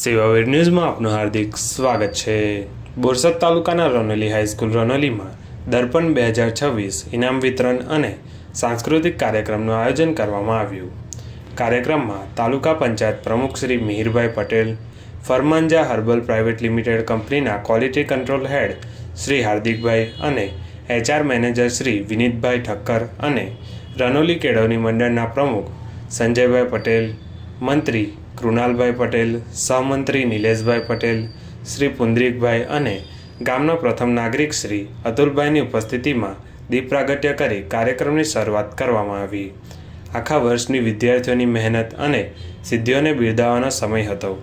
સેવાવીર ન્યૂઝમાં આપનું હાર્દિક સ્વાગત છે। બોરસદ તાલુકાના રનોલી હાઈસ્કૂલ રનોલીમાં દર્પણ 2026 ઇનામ વિતરણ અને સાંસ્કૃતિક કાર્યક્રમનું આયોજન કરવામાં આવ્યું। કાર્યક્રમમાં તાલુકા પંચાયત પ્રમુખ શ્રી મિહિરભાઈ પટેલ, ફરમાનજા હર્બલ પ્રાઇવેટ લિમિટેડ કંપનીના quality control head Shri Hardikbhai અને HR મેનેજર શ્રી વિનીતભાઈ ઠક્કર અને રનોલી કેળવણી મંડળના પ્રમુખ સંજયભાઈ પટેલ, મંત્રી કૃણાલભાઈ પટેલ, સહમંત્રી નિલેશભાઈ પટેલ, શ્રી પુંદરીકભાઈ અને ગામના પ્રથમ નાગરિક શ્રી અતુલભાઈની ઉપસ્થિતિમાં દીપ પ્રાગટ્ય કરી કાર્યક્રમની શરૂઆત કરવામાં આવી। આખા વર્ષની વિદ્યાર્થીઓની મહેનત અને સિદ્ધિઓને બિરદાવવાનો સમય હતો।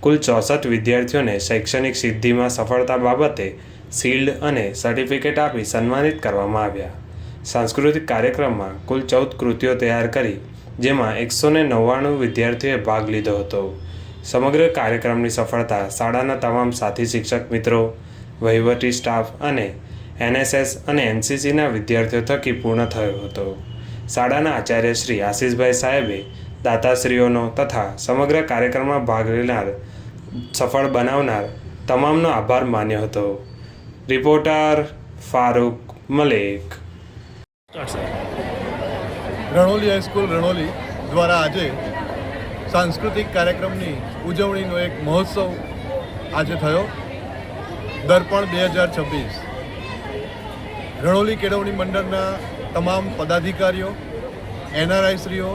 કુલ 64 વિદ્યાર્થીઓને શૈક્ષણિક સિદ્ધિમાં સફળતા બાબતે શિલ્ડ અને સર્ટિફિકેટ આપી સન્માનિત કરવામાં આવ્યા। સાંસ્કૃતિક કાર્યક્રમમાં કુલ 14 કૃતિઓ તૈયાર કરી, જેમાં 199 વિદ્યાર્થીઓએ ભાગ લીધો હતો। સમગ્ર કાર્યક્રમની સફળતા શાળાના તમામ સાથી શિક્ષક મિત્રો, વહીવટી સ્ટાફ અને NSS અને NCCના વિદ્યાર્થીઓ થકી પૂર્ણ થયો હતો। શાળાના આચાર્ય શ્રી આશીષભાઈ સાહેબે દાતાશ્રીઓનો તથા સમગ્ર કાર્યક્રમમાં ભાગ લેનાર સફળ બનાવનાર તમામનો આભાર માન્યો હતો। રિપોર્ટર ફારૂક મલેક। રણોલી હાઈસ્કૂલ રણોલી દ્વારા આજે સાંસ્કૃતિક કાર્યક્રમની ઉજવણીનો એક મહોત્સવ આજે થયો। દર્પણ 2026 રણોલી કેળવણી મંડળના તમામ પદાધિકારીઓ, NRIશ્રીઓ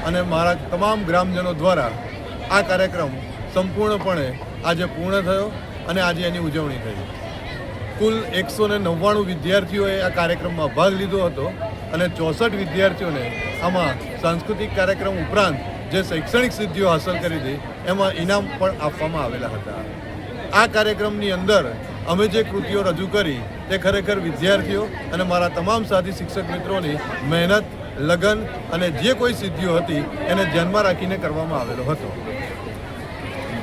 અને મારા તમામ ગ્રામજનો દ્વારા આ કાર્યક્રમ સંપૂર્ણપણે આજે પૂર્ણ થયો અને આજે એની ઉજવણી થઈ। કુલ 199 વિદ્યાર્થીઓએ આ કાર્યક્રમમાં ભાગ લીધો હતો અને 64 વિદ્યાર્થીઓને આમાં સાંસ્કૃતિક કાર્યક્રમ ઉપરાંત જે શૈક્ષણિક સિદ્ધિઓ હાંસલ કરી હતી એમાં ઇનામ પણ આપવામાં આવેલા હતા। આ કાર્યક્રમની અંદર અમે જે કૃતિઓ રજૂ કરી તે ખરેખર વિદ્યાર્થીઓ અને મારા તમામ સાથી શિક્ષક મિત્રોની મહેનત, લગન અને જે કોઈ સિદ્ધિઓ હતી એને ધ્યાનમાં રાખીને કરવામાં આવેલો હતો।